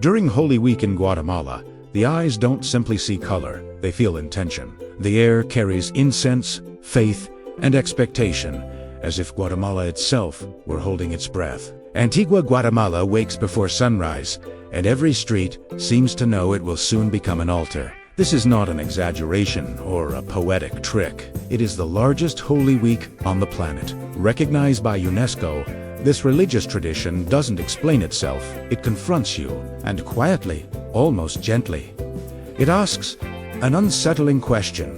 During Holy Week in Guatemala, the eyes don't simply see color, they feel intention. The air carries incense, faith, and expectation, as if Guatemala itself were holding its breath. Antigua Guatemala wakes before sunrise, and every street seems to know it will soon become an altar. This is not an exaggeration or a poetic trick. It is the largest Holy Week on the planet. Recognized by UNESCO, this religious tradition doesn't explain itself. It confronts you, and quietly, almost gently. It asks an unsettling question.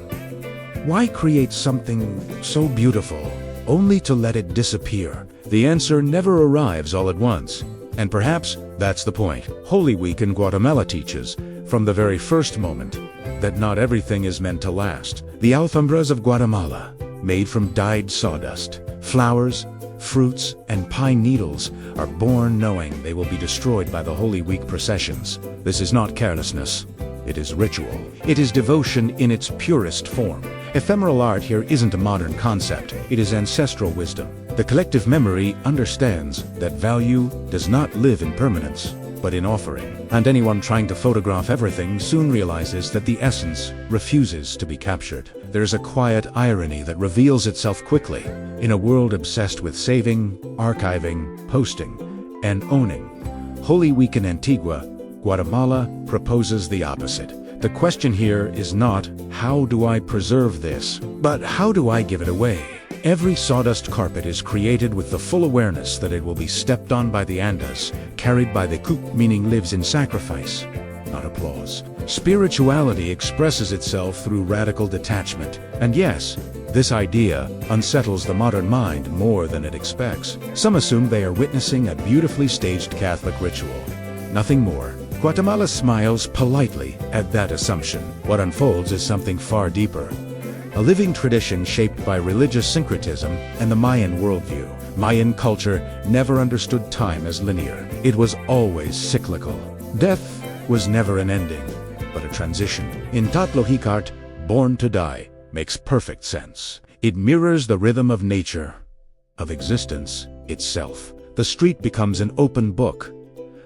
Why create something so beautiful, only to let it disappear? The answer never arrives all at once, and perhaps that's the point. Holy Week in Guatemala teaches, from the very first moment, that not everything is meant to last. The alfombras of Guatemala, made from dyed sawdust, flowers, fruits, and pine needles, are born knowing they will be destroyed by the Holy Week processions. This is not carelessness. It is ritual. It is devotion in its purest form. Ephemeral art here isn't a modern concept. It is ancestral wisdom. The collective memory understands that value does not live in permanence, but in offering. And anyone trying to photograph everything soon realizes that the essence refuses to be captured. There is a quiet irony that reveals itself quickly in a world obsessed with saving, archiving, posting, and owning. Holy Week in Antigua, Guatemala proposes the opposite. The question here is not, how do I preserve this, but how do I give it away? Every sawdust carpet is created with the full awareness that it will be stepped on by the Andes, carried by the Kuk, meaning lives in sacrifice, not applause. Spirituality expresses itself through radical detachment, and yes, this idea unsettles the modern mind more than it expects. Some assume they are witnessing a beautifully staged Catholic ritual. Nothing more. Guatemala smiles politely at that assumption. What unfolds is something far deeper. A living tradition shaped by religious syncretism and the Mayan worldview. Mayan culture never understood time as linear. It was always cyclical. Death was never an ending, but a transition. In Tatlohikart, born to die, makes perfect sense. It mirrors the rhythm of nature, of existence itself. The street becomes an open book,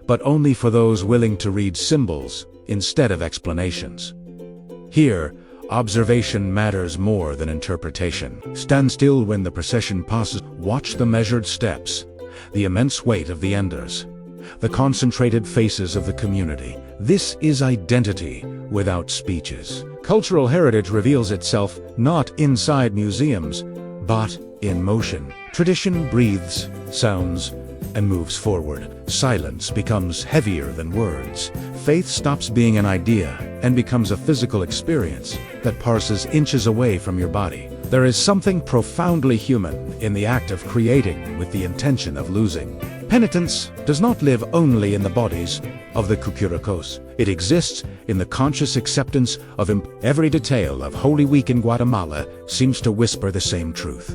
but only for those willing to read symbols instead of explanations. Here, observation matters more than interpretation. Stand still when the procession passes. Watch the measured steps, the immense weight of the enders, the concentrated faces of the community. This is identity without speeches. Cultural heritage reveals itself not inside museums, but in motion. Tradition breathes, sounds, and moves forward. Silence becomes heavier than words. Faith stops being an idea and becomes a physical experience that parses inches away from your body. There is something profoundly human in the act of creating with the intention of losing. Penitence does not live only in the bodies of the Cucuracos. It exists in the conscious acceptance of every detail of Holy Week in Guatemala seems to whisper the same truth.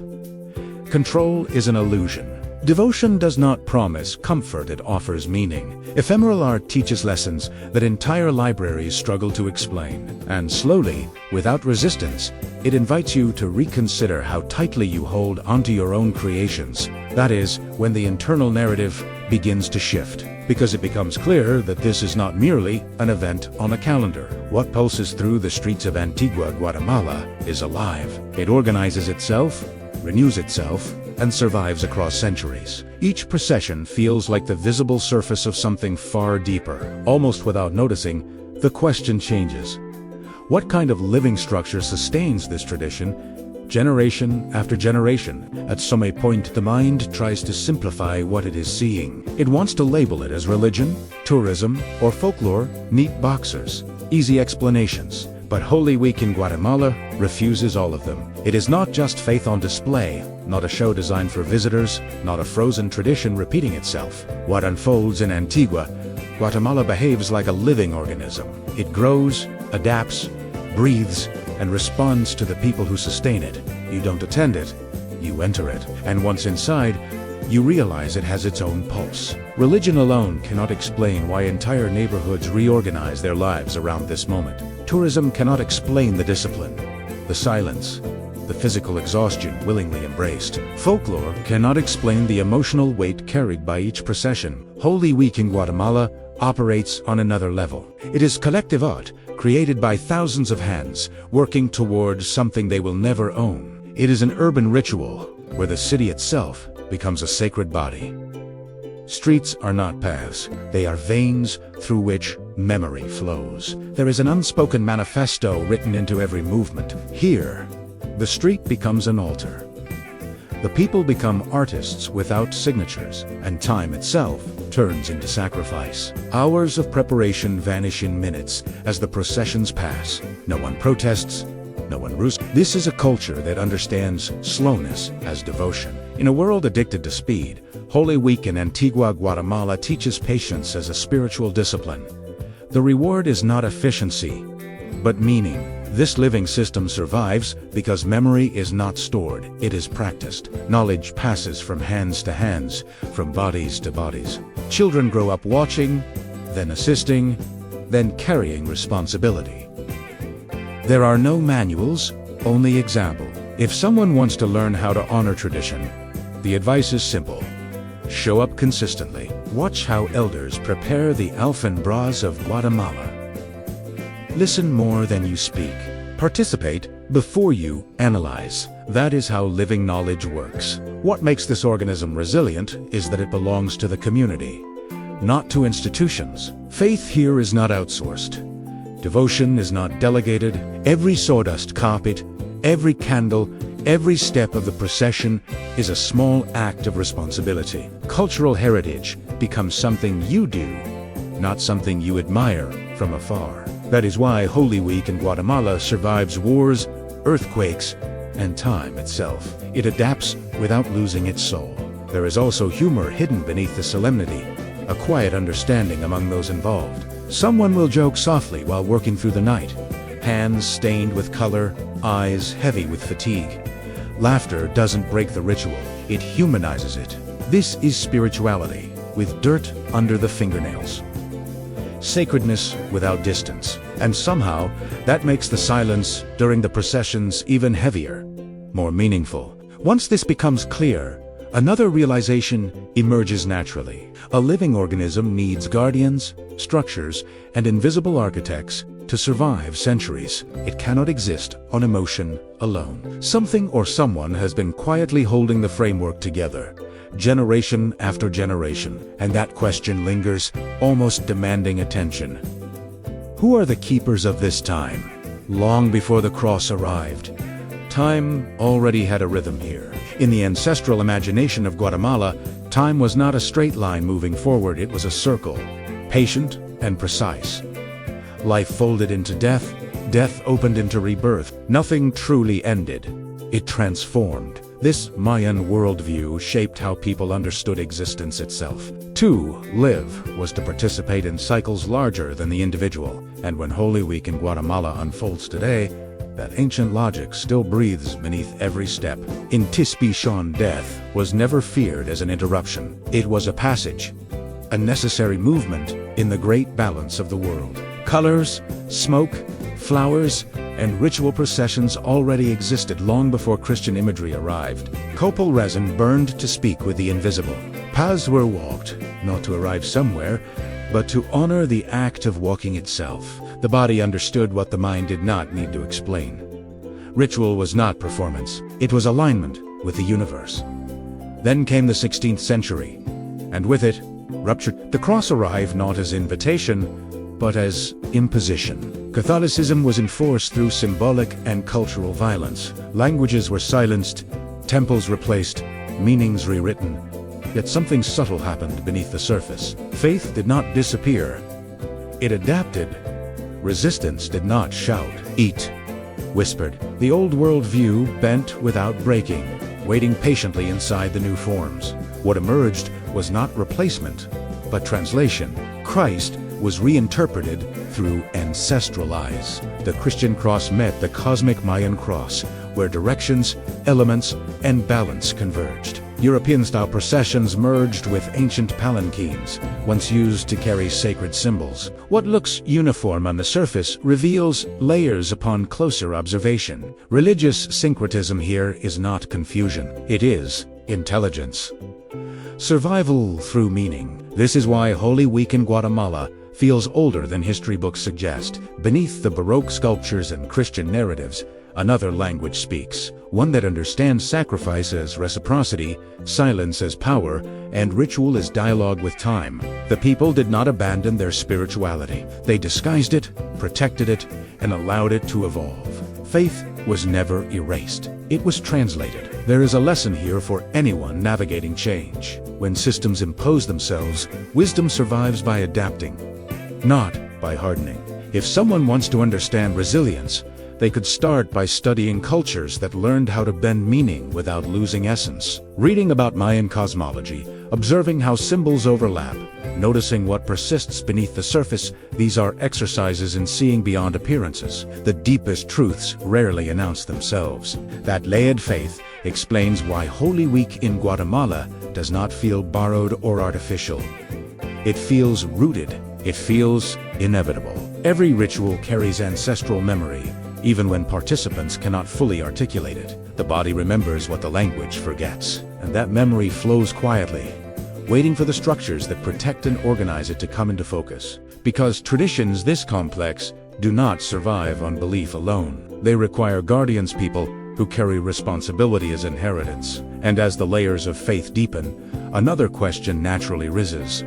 Control is an illusion. Devotion does not promise comfort, it offers meaning. Ephemeral art teaches lessons that entire libraries struggle to explain. And slowly, without resistance, it invites you to reconsider how tightly you hold onto your own creations. That is, when the internal narrative begins to shift. Because it becomes clear that this is not merely an event on a calendar. What pulses through the streets of Antigua, Guatemala, is alive. It organizes itself, renews itself, and survives across centuries. Each procession feels like the visible surface of something far deeper. Almost without noticing, the question changes. What kind of living structure sustains this tradition, generation after generation? At some point, the mind tries to simplify what it is seeing. It wants to label it as religion, tourism, or folklore, neat boxers, easy explanations. But Holy Week in Guatemala refuses all of them. It is not just faith on display, not a show designed for visitors, not a frozen tradition repeating itself. What unfolds in Antigua, Guatemala behaves like a living organism. It grows, adapts, breathes, and responds to the people who sustain it. You don't attend it, you enter it. And once inside, you realize it has its own pulse. Religion alone cannot explain why entire neighborhoods reorganize their lives around this moment. Tourism cannot explain the discipline, the silence, the physical exhaustion willingly embraced. Folklore cannot explain the emotional weight carried by each procession. Holy Week in Guatemala operates on another level. It is collective art, created by thousands of hands, working towards something they will never own. It is an urban ritual, where the city itself becomes a sacred body. Streets are not paths, they are veins through which memory flows. There is an unspoken manifesto written into every movement. Here, the street becomes an altar. The people become artists without signatures, and time itself turns into sacrifice. Hours of preparation vanish in minutes as the processions pass. No one protests, no one roos. This is a culture that understands slowness as devotion. In a world addicted to speed, Holy Week in Antigua, Guatemala teaches patience as a spiritual discipline. The reward is not efficiency, but meaning. This living system survives because memory is not stored, it is practiced. Knowledge passes from hands to hands, from bodies to bodies. Children grow up watching, then assisting, then carrying responsibility. There are no manuals, only example. If someone wants to learn how to honor tradition, the advice is simple. Show up consistently. Watch how elders prepare the alfombras of Guatemala. Listen more than you speak. Participate before you analyze. That is how living knowledge works. What makes this organism resilient is that it belongs to the community, not to institutions. Faith here is not outsourced. Devotion is not delegated. Every sawdust carpet, every candle, every step of the procession is a small act of responsibility. Cultural heritage becomes something you do, not something you admire from afar. That is why Holy Week in Guatemala survives wars, earthquakes, and time itself. It adapts without losing its soul. There is also humor hidden beneath the solemnity, a quiet understanding among those involved. Someone will joke softly while working through the night, hands stained with color, eyes heavy with fatigue. Laughter doesn't break the ritual, it humanizes it. This is spirituality, with dirt under the fingernails. Sacredness without distance, and somehow that makes the silence during the processions even heavier, more meaningful. Once this becomes clear, another realization emerges naturally. A living organism needs guardians, structures, and invisible architects to survive centuries. It cannot exist on emotion alone. Something or someone has been quietly holding the framework together, generation after generation, and that question lingers, almost demanding attention. Who are the keepers of this time? Long before the cross arrived, time already had a rhythm here. In the ancestral imagination of Guatemala, time was not a straight line moving forward, it was a circle, patient and precise. Life folded into death, death opened into rebirth. Nothing truly ended, it transformed. This Mayan worldview shaped how people understood existence itself. To live was to participate in cycles larger than the individual, and when Holy Week in Guatemala unfolds today, that ancient logic still breathes beneath every step. Anticipation, death was never feared as an interruption. It was a passage, a necessary movement in the great balance of the world. Colors, smoke, flowers, and ritual processions already existed long before Christian imagery arrived. Copal resin burned to speak with the invisible. Paths were walked, not to arrive somewhere, but to honor the act of walking itself. The body understood what the mind did not need to explain. Ritual was not performance, it was alignment with the universe. Then came the 16th century, and with it, rupture. The cross arrived not as invitation, but as imposition. Catholicism was enforced through symbolic and cultural violence. Languages were silenced, temples replaced, meanings rewritten. Yet something subtle happened beneath the surface. Faith did not disappear. It adapted. Resistance did not shout. Eat, whispered. The old world view bent without breaking, waiting patiently inside the new forms. What emerged was not replacement, but translation. Christ was reinterpreted through ancestral eyes. The Christian cross met the cosmic Mayan cross, where directions, elements, and balance converged. European-style processions merged with ancient palanquins, once used to carry sacred symbols. What looks uniform on the surface reveals layers upon closer observation. Religious syncretism here is not confusion. It is intelligence. Survival through meaning. This is why Holy Week in Guatemala feels older than history books suggest. Beneath the Baroque sculptures and Christian narratives, another language speaks, one that understands sacrifice as reciprocity, silence as power, and ritual as dialogue with time. The people did not abandon their spirituality. They disguised it, protected it, and allowed it to evolve. Faith was never erased. It was translated. There is a lesson here for anyone navigating change. When systems impose themselves, wisdom survives by adapting, not by hardening. If someone wants to understand resilience, they could start by studying cultures that learned how to bend meaning without losing essence. Reading about Mayan cosmology, observing how symbols overlap, noticing what persists beneath the surface, these are exercises in seeing beyond appearances. The deepest truths rarely announce themselves. That layered faith explains why Holy Week in Guatemala does not feel borrowed or artificial. It feels rooted. It feels inevitable. Every ritual carries ancestral memory, even when participants cannot fully articulate it. The body remembers what the language forgets, and that memory flows quietly, waiting for the structures that protect and organize it to come into focus. Because traditions this complex do not survive on belief alone. They require guardians, people who carry responsibility as inheritance. And as the layers of faith deepen, another question naturally rises.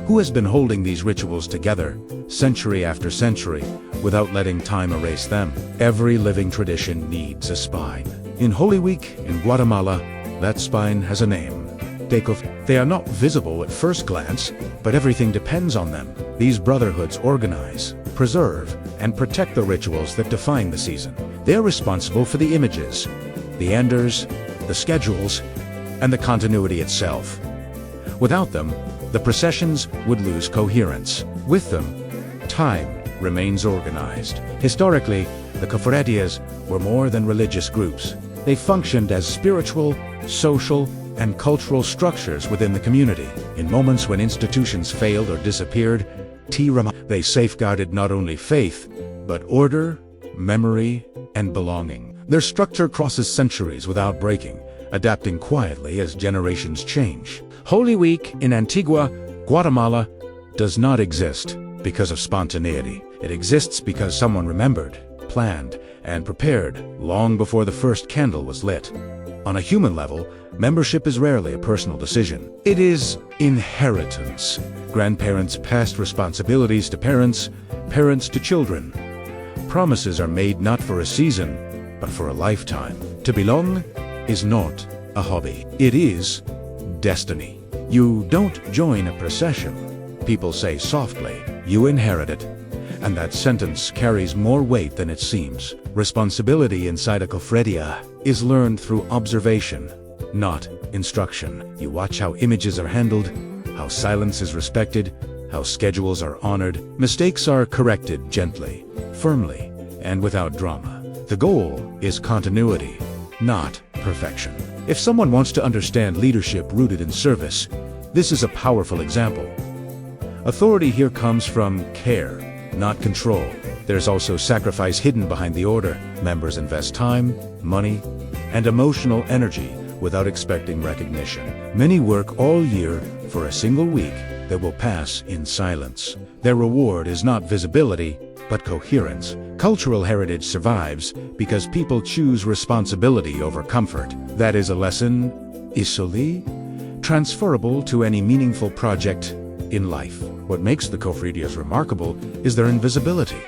Who has been holding these rituals together, century after century, without letting time erase them? Every living tradition needs a spine. In Holy Week in Guatemala, that spine has a name. They are not visible at first glance, but everything depends on them. These brotherhoods organize, preserve, and protect the rituals that define the season. They are responsible for the images, the enders, the schedules, and the continuity itself. Without them, the processions would lose coherence. With them, time remains organized. Historically, the cofradías were more than religious groups. They functioned as spiritual, social, and cultural structures within the community. In moments when institutions failed or disappeared, they safeguarded not only faith, but order, memory, and belonging. Their structure crosses centuries without breaking, adapting quietly as generations change. Holy Week in Antigua, Guatemala, does not exist because of spontaneity. It exists because someone remembered, planned, and prepared long before the first candle was lit. On a human level, membership is rarely a personal decision. It is inheritance. Grandparents passed responsibilities to parents, parents to children. Promises are made not for a season, but for a lifetime. To belong is not a hobby. It is destiny. You don't join a procession. People say softly, you inherit it. And that sentence carries more weight than it seems. Responsibility inside a cofradia is learned through observation, not instruction. You watch how images are handled, how silence is respected, how schedules are honored. Mistakes are corrected gently, firmly, and without drama. The goal is continuity, not perfection. If someone wants to understand leadership rooted in service, this is a powerful example. Authority here comes from care, not control. There's also sacrifice hidden behind the order. Members invest time, money, and emotional energy without expecting recognition. Many work all year for a single week that will pass in silence. Their reward is not visibility, but coherence. Cultural heritage survives because people choose responsibility over comfort. That is a lesson, isoli, transferable to any meaningful project in life. What makes the cofradias remarkable is their invisibility.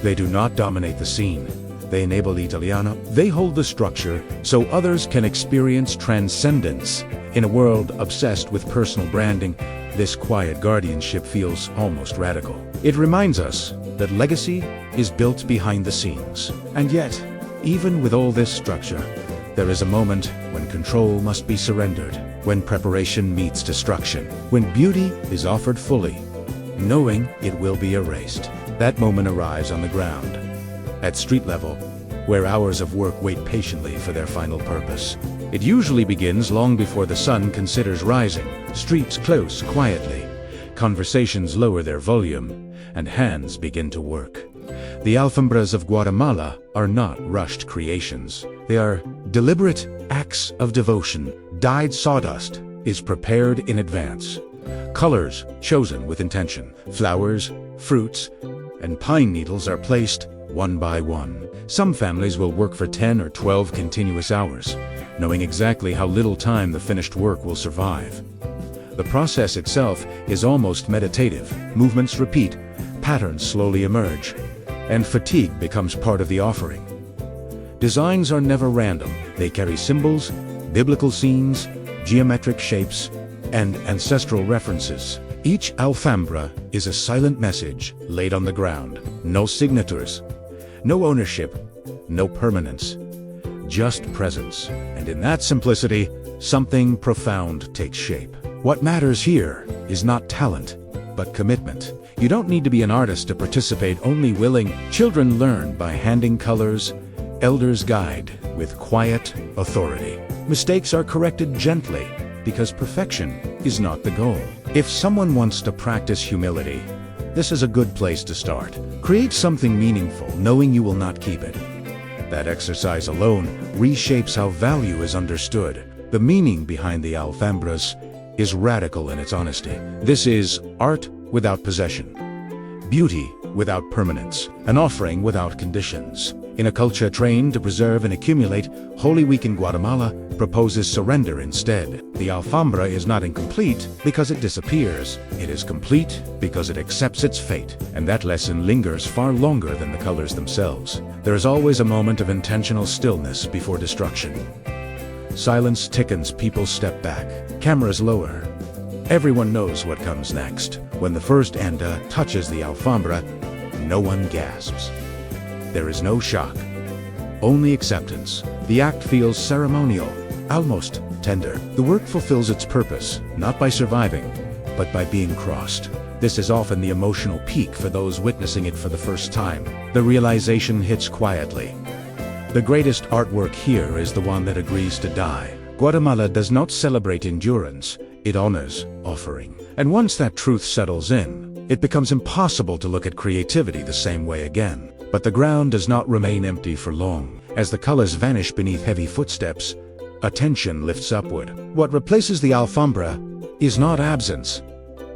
They do not dominate the scene. They enable Italiano. They hold the structure so others can experience transcendence. In a world obsessed with personal branding, this quiet guardianship feels almost radical. It reminds us that legacy is built behind the scenes. And yet, even with all this structure, there is a moment when control must be surrendered, when preparation meets destruction, when beauty is offered fully, knowing it will be erased. That moment arrives on the ground, at street level, where hours of work wait patiently for their final purpose. It usually begins long before the sun considers rising. Streets close quietly, conversations lower their volume, and hands begin to work. The alfombras of Guatemala are not rushed creations. They are deliberate acts of devotion. Dyed sawdust is prepared in advance. Colors chosen with intention. Flowers, fruits, and pine needles are placed one by one. Some families will work for 10 or 12 continuous hours, knowing exactly how little time the finished work will survive. The process itself is almost meditative. Movements repeat, patterns slowly emerge, and fatigue becomes part of the offering. Designs are never random. They carry symbols, biblical scenes, geometric shapes, and ancestral references. Each alfombra is a silent message laid on the ground. No signatures, no ownership, no permanence, just presence. And in that simplicity, something profound takes shape. What matters here is not talent, but commitment. You don't need to be an artist to participate, only willing. Children learn by handing colors, elders guide with quiet authority. Mistakes are corrected gently, because perfection is not the goal. If someone wants to practice humility, this is a good place to start. Create something meaningful, knowing you will not keep it. That exercise alone reshapes how value is understood. The meaning behind the alfombras is radical in its honesty. This is art without possession, beauty without permanence, an offering without conditions. In a culture trained to preserve and accumulate, Holy Week in Guatemala proposes surrender instead. The alfombra is not incomplete because it disappears. It is complete because it accepts its fate, and that lesson lingers far longer than the colors themselves. There is always a moment of intentional stillness before destruction. Silence thickens, people step back, cameras lower. Everyone knows what comes next. When the first enda touches the alfombra, no one gasps. There is no shock, only acceptance. The act feels ceremonial, almost tender. The work fulfills its purpose, not by surviving, but by being crossed. This is often the emotional peak for those witnessing it for the first time. The realization hits quietly. The greatest artwork here is the one that agrees to die. Guatemala does not celebrate endurance, it honors offering. And once that truth settles in, it becomes impossible to look at creativity the same way again. But the ground does not remain empty for long. As the colors vanish beneath heavy footsteps, attention lifts upward. What replaces the alfombra is not absence,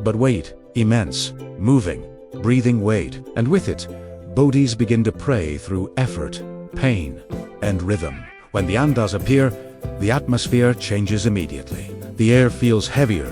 but weight, immense, moving, breathing weight. And with it, bodies begin to pray through effort, pain, and rhythm. When the andas appear, the atmosphere changes immediately. The air feels heavier,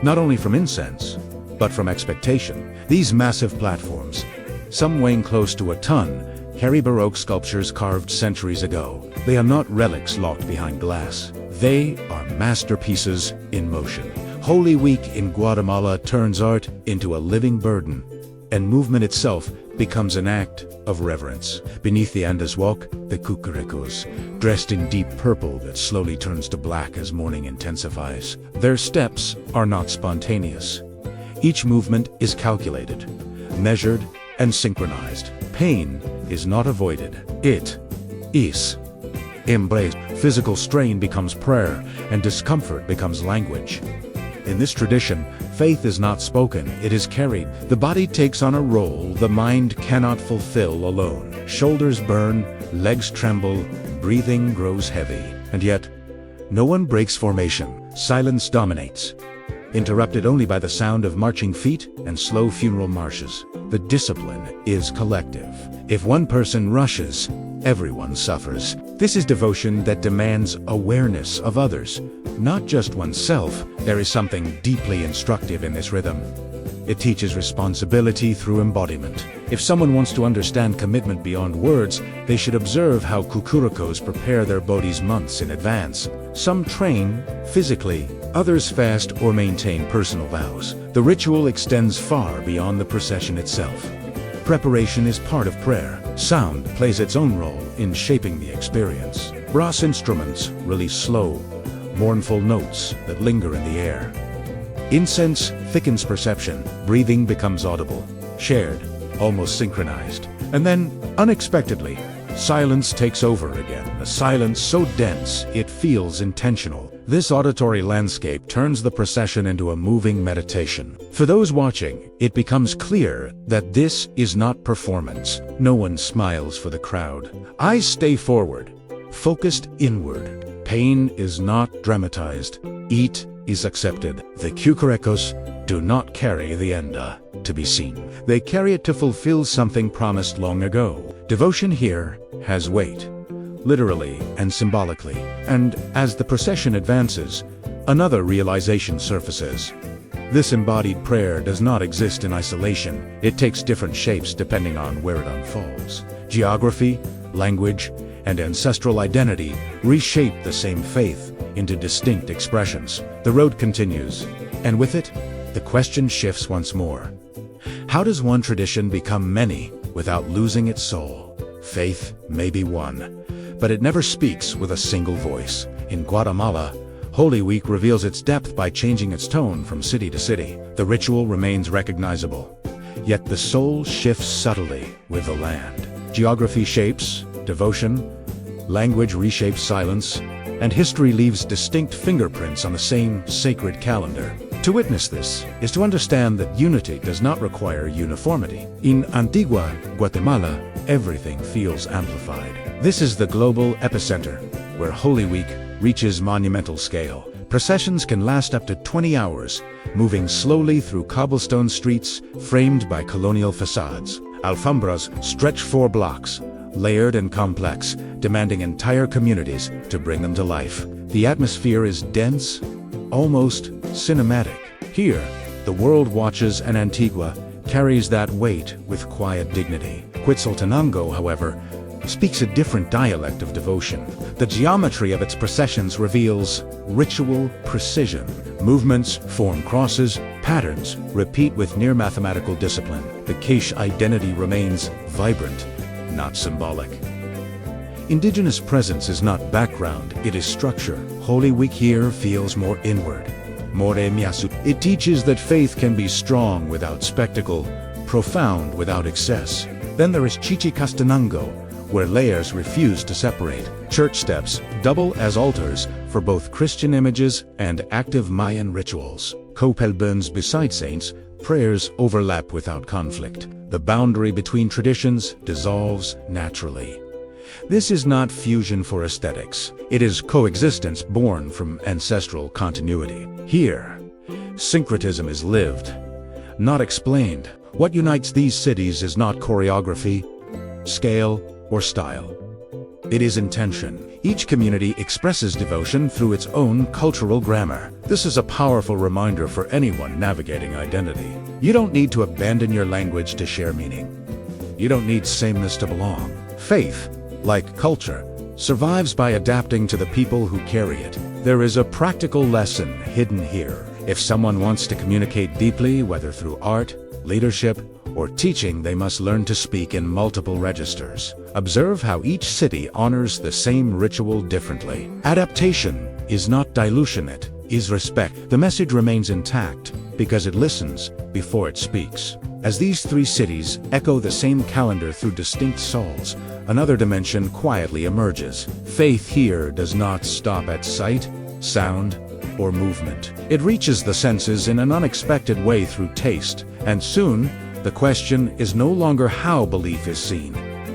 not only from incense, but from expectation. These massive platforms, some weighing close to a ton, carry Baroque sculptures carved centuries ago. They are not relics locked behind glass. They are masterpieces in motion. Holy Week in Guatemala turns art into a living burden, and movement itself becomes an act of reverence. Beneath the andas walk the cucurecos, dressed in deep purple that slowly turns to black as morning intensifies. Their steps are not spontaneous. Each movement is calculated, measured, and synchronized. Pain is not avoided. It is embraced. Physical strain becomes prayer, and discomfort becomes language. In this tradition, faith is not spoken, it is carried. The body takes on a role the mind cannot fulfill alone. Shoulders burn, legs tremble, breathing grows heavy. And yet, no one breaks formation. Silence dominates, interrupted only by the sound of marching feet and slow funeral marches. The discipline is collective. If one person rushes, everyone suffers. This is devotion that demands awareness of others, not just oneself. There is something deeply instructive in this rhythm. It teaches responsibility through embodiment. If someone wants to understand commitment beyond words, they should observe how cucurucos prepare their bodies months in advance. Some train physically, others fast or maintain personal vows. The ritual extends far beyond the procession itself. Preparation is part of prayer. Sound plays its own role in shaping the experience. Brass instruments release slow, mournful notes that linger in the air. Incense thickens perception, breathing becomes audible, shared, almost synchronized. And then, unexpectedly, silence takes over again, a silence so dense it feels intentional. This auditory landscape turns the procession into a moving meditation. For those watching, it becomes clear that this is not performance. No one smiles for the crowd. Eyes stay forward, focused inward. Pain is not dramatized. Eat is accepted. The cucurecos do not carry the enda to be seen. They carry it to fulfill something promised long ago. Devotion here has weight, literally and symbolically. And as the procession advances, another realization surfaces. This embodied prayer does not exist in isolation. It takes different shapes depending on where it unfolds. Geography, language, and ancestral identity reshape the same faith into distinct expressions. The road continues, and with it, the question shifts once more. How does one tradition become many without losing its soul? Faith may be one, but it never speaks with a single voice. In Guatemala, Holy Week reveals its depth by changing its tone from city to city. The ritual remains recognizable, yet the soul shifts subtly with the land. Geography shapes devotion, language reshapes silence, and history leaves distinct fingerprints on the same sacred calendar. To witness this is to understand that unity does not require uniformity. In Antigua, Guatemala, everything feels amplified. This is the global epicenter, where Holy Week reaches monumental scale. Processions can last up to 20 hours, moving slowly through cobblestone streets framed by colonial facades. Alfombras stretch 4 blocks, layered and complex, demanding entire communities to bring them to life. The atmosphere is dense, almost cinematic. Here, the world watches and Antigua carries that weight with quiet dignity. Quetzaltenango, however, speaks a different dialect of devotion. The geometry of its processions reveals ritual precision. Movements form crosses, patterns repeat with near mathematical discipline. The Quiche identity remains vibrant, not symbolic. Indigenous presence is not background, it is structure. Holy Week here feels more inward. More miasu. It teaches that faith can be strong without spectacle, profound without excess. Then there is Chichicastenango, where layers refuse to separate. Church steps double as altars for both Christian images and active Mayan rituals. Copel burns beside saints, prayers overlap without conflict. The boundary between traditions dissolves naturally. This is not fusion for aesthetics. It is coexistence born from ancestral continuity. Here, syncretism is lived, not explained. What unites these cities is not choreography, scale, or style. It is intention. Each community expresses devotion through its own cultural grammar. This is a powerful reminder for anyone navigating identity. You don't need to abandon your language to share meaning. You don't need sameness to belong. Faith, like culture, survives by adapting to the people who carry it. There is a practical lesson hidden here. If someone wants to communicate deeply, whether through art, leadership, or teaching, they must learn to speak in multiple registers. Observe how each city honors the same ritual differently. Adaptation is not dilution, it is respect. The message remains intact because it listens before it speaks. As these 3 cities echo the same calendar through distinct souls, another dimension quietly emerges. Faith here does not stop at sight, sound, or movement. It reaches the senses in an unexpected way through taste, and soon, the question is no longer how belief is seen,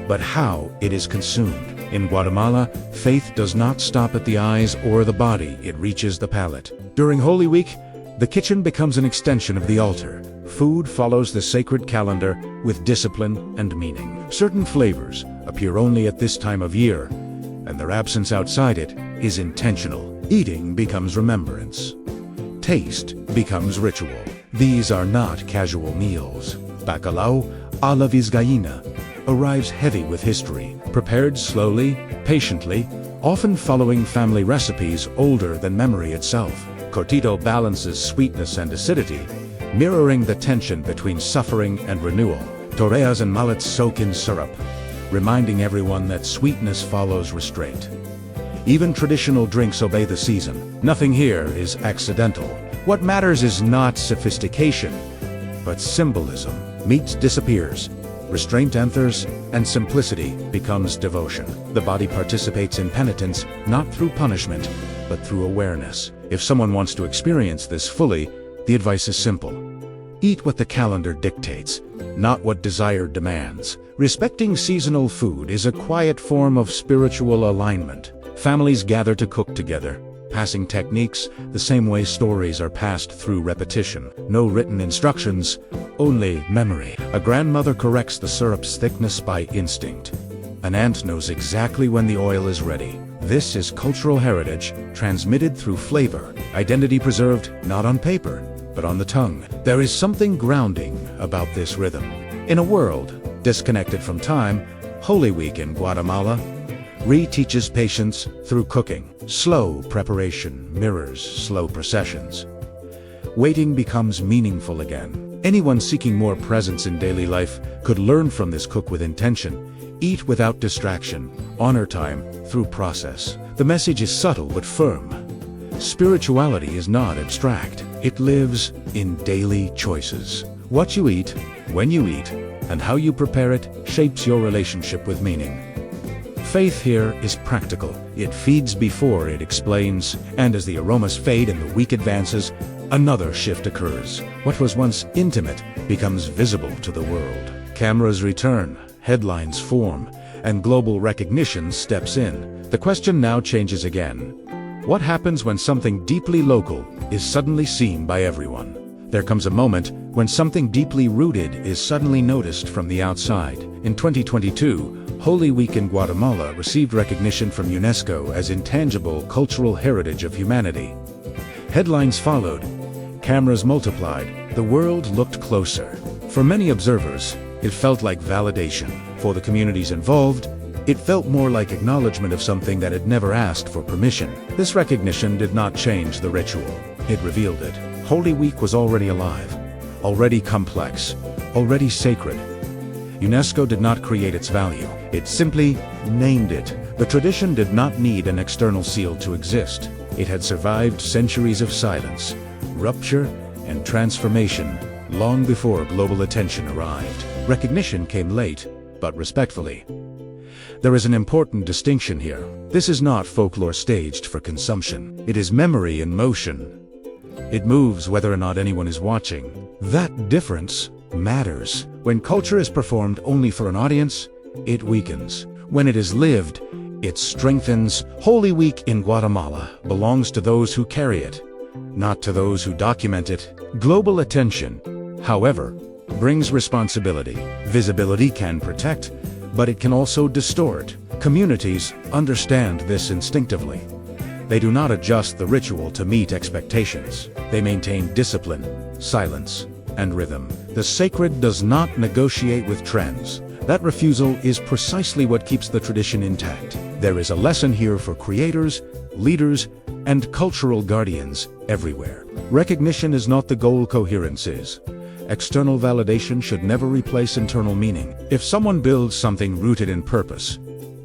but how it is consumed. In Guatemala, faith does not stop at the eyes or the body, it reaches the palate. During Holy Week, the kitchen becomes an extension of the altar. Food follows the sacred calendar with discipline and meaning. Certain flavors appear only at this time of year, and their absence outside it is intentional. Eating becomes remembrance. Taste becomes ritual. These are not casual meals. Bacalao a la vizcaína arrives heavy with history, prepared slowly, patiently, often following family recipes older than memory itself. Cortito balances sweetness and acidity, mirroring the tension between suffering and renewal. Torreas and mallets soak in syrup, reminding everyone that sweetness follows restraint. Even traditional drinks obey the season. Nothing here is accidental. What matters is not sophistication, but symbolism. Meat disappears, restraint enters, and simplicity becomes devotion. The body participates in penitence, not through punishment, but through awareness. If someone wants to experience this fully, the advice is simple. Eat what the calendar dictates, not what desire demands. Respecting seasonal food is a quiet form of spiritual alignment. Families gather to cook together, passing techniques the same way stories are passed through repetition. No written instructions, only memory. A grandmother corrects the syrup's thickness by instinct. An aunt knows exactly when the oil is ready. This is cultural heritage, transmitted through flavor, identity preserved not on paper, but on the tongue. There is something grounding about this rhythm. In a world disconnected from time, Holy Week in Guatemala re-teaches patience through cooking. Slow preparation mirrors slow processions. Waiting becomes meaningful again. Anyone seeking more presence in daily life could learn from this cook with intention. Eat without distraction, honor time through process. The message is subtle but firm. Spirituality is not abstract. It lives in daily choices. What you eat, when you eat, and how you prepare it shapes your relationship with meaning. Faith here is practical. It feeds before it explains, and as the aromas fade and the week advances, another shift occurs. What was once intimate becomes visible to the world. Cameras return, headlines form, and global recognition steps in. The question now changes again. What happens when something deeply local is suddenly seen by everyone? There comes a moment when something deeply rooted is suddenly noticed from the outside. In 2022, Holy Week in Guatemala received recognition from UNESCO as intangible cultural heritage of humanity. Headlines followed. Cameras multiplied. The world looked closer. For many observers, it felt like validation. For the communities involved, it felt more like acknowledgement of something that had never asked for permission. This recognition did not change the ritual. It revealed it. Holy Week was already alive, already complex, already sacred. UNESCO did not create its value. It simply named it. The tradition did not need an external seal to exist. It had survived centuries of silence, rupture, and transformation long before global attention arrived. Recognition came late, but respectfully. There is an important distinction here. This is not folklore staged for consumption. It is memory in motion. It moves whether or not anyone is watching. That difference matters. When culture is performed only for an audience, it weakens. When it is lived, it strengthens. Holy Week in Guatemala belongs to those who carry it, not to those who document it. Global attention, however, brings responsibility. Visibility can protect, but it can also distort. Communities understand this instinctively. They do not adjust the ritual to meet expectations. They maintain discipline, silence, and rhythm. The sacred does not negotiate with trends. That refusal is precisely what keeps the tradition intact. There is a lesson here for creators, leaders, and cultural guardians everywhere. Recognition is not the goal, coherence is. External validation should never replace internal meaning. If someone builds something rooted in purpose,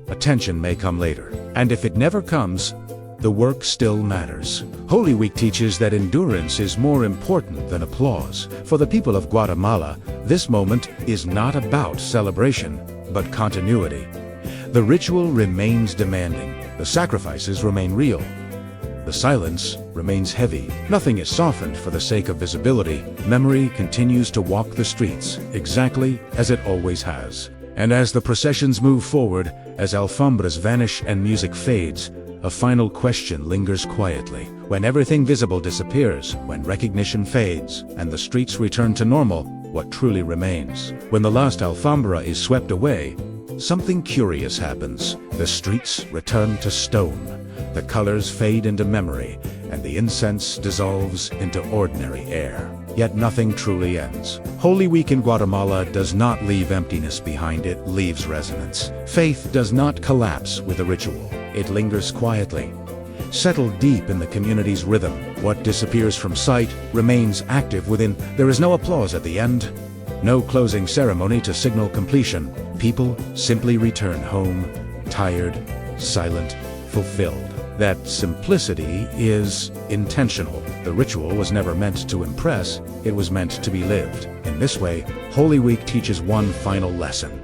attention may come later. And if it never comes, the work still matters. Holy Week teaches that endurance is more important than applause. For the people of Guatemala, this moment is not about celebration, but continuity. The ritual remains demanding. The sacrifices remain real. The silence remains heavy. Nothing is softened for the sake of visibility. Memory continues to walk the streets, exactly as it always has. And as the processions move forward, as alfombras vanish and music fades, a final question lingers quietly. When everything visible disappears, when recognition fades, and the streets return to normal, what truly remains? When the last alfombra is swept away, something curious happens. The streets return to stone. The colors fade into memory, and the incense dissolves into ordinary air. Yet nothing truly ends. Holy Week in Guatemala does not leave emptiness behind, it leaves resonance. Faith does not collapse with a ritual. It lingers quietly, settled deep in the community's rhythm. What disappears from sight remains active within. There is no applause at the end, no closing ceremony to signal completion. People simply return home, tired, silent, fulfilled. That simplicity is intentional. The ritual was never meant to impress, it was meant to be lived. In this way, Holy Week teaches one final lesson.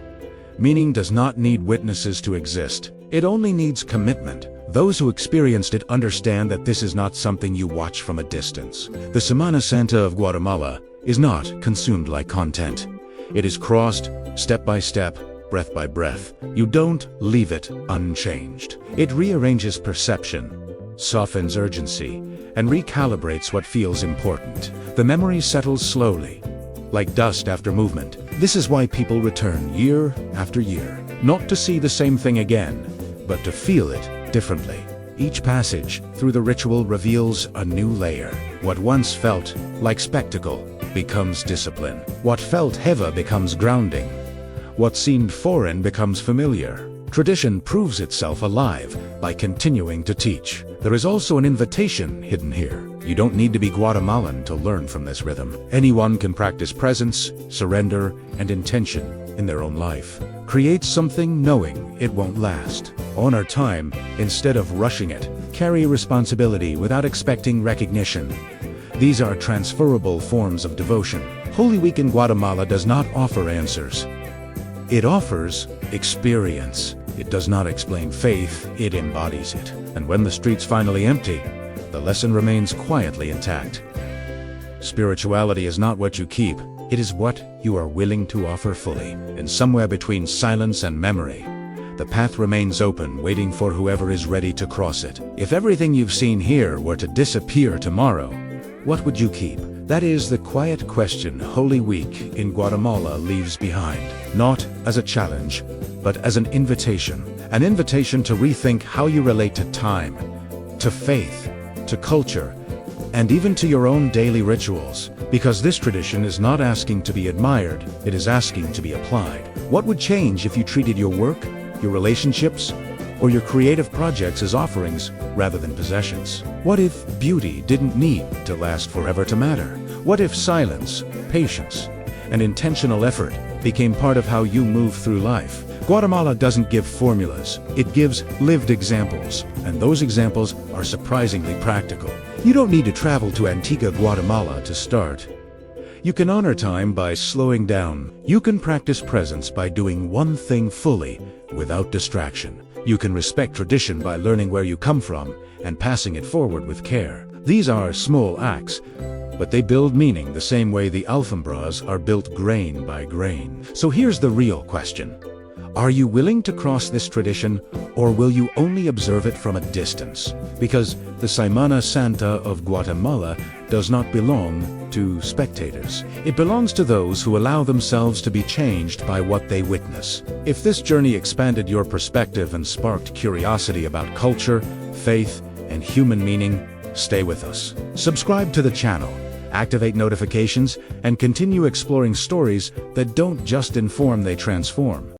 Meaning does not need witnesses to exist. It only needs commitment. Those who experienced it understand that this is not something you watch from a distance. The Semana Santa of Guatemala is not consumed like content. It is crossed step by step, breath by breath. You don't leave it unchanged. It rearranges perception, softens urgency, and recalibrates what feels important. The memory settles slowly, like dust after movement. This is why people return year after year, not to see the same thing again, but to feel it differently. Each passage through the ritual reveals a new layer. What once felt like spectacle becomes discipline. What felt heavy becomes grounding. What seemed foreign becomes familiar. Tradition proves itself alive by continuing to teach. There is also an invitation hidden here. You don't need to be Guatemalan to learn from this rhythm. Anyone can practice presence, surrender, and intention in their own life. Create something knowing it won't last. Honor time instead of rushing it. Carry responsibility without expecting recognition. These are transferable forms of devotion. Holy Week in Guatemala does not offer answers. It offers experience. It does not explain faith, it embodies it. And when the streets finally empty, the lesson remains quietly intact. Spirituality is not what you keep, it is what you are willing to offer fully. And somewhere between silence and memory, the path remains open, waiting for whoever is ready to cross it. If everything you've seen here were to disappear tomorrow, what would you keep? That is the quiet question Holy Week in Guatemala leaves behind. Not as a challenge, but as an invitation. An invitation to rethink how you relate to time, to faith, to culture, and even to your own daily rituals. Because this tradition is not asking to be admired, it is asking to be applied. What would change if you treated your work, your relationships, or your creative projects as offerings rather than possessions? What if beauty didn't need to last forever to matter? What if silence, patience, and intentional effort became part of how you move through life? Guatemala doesn't give formulas, it gives lived examples, and those examples are surprisingly practical. You don't need to travel to Antigua, Guatemala to start. You can honor time by slowing down. You can practice presence by doing one thing fully, without distraction. You can respect tradition by learning where you come from and passing it forward with care. These are small acts, but they build meaning the same way the alfombras are built grain by grain. So here's the real question. Are you willing to cross this tradition, or will you only observe it from a distance? Because the Semana Santa of Guatemala does not belong to spectators. It belongs to those who allow themselves to be changed by what they witness. If this journey expanded your perspective and sparked curiosity about culture, faith, and human meaning, stay with us. Subscribe to the channel, activate notifications, and continue exploring stories that don't just inform, they transform.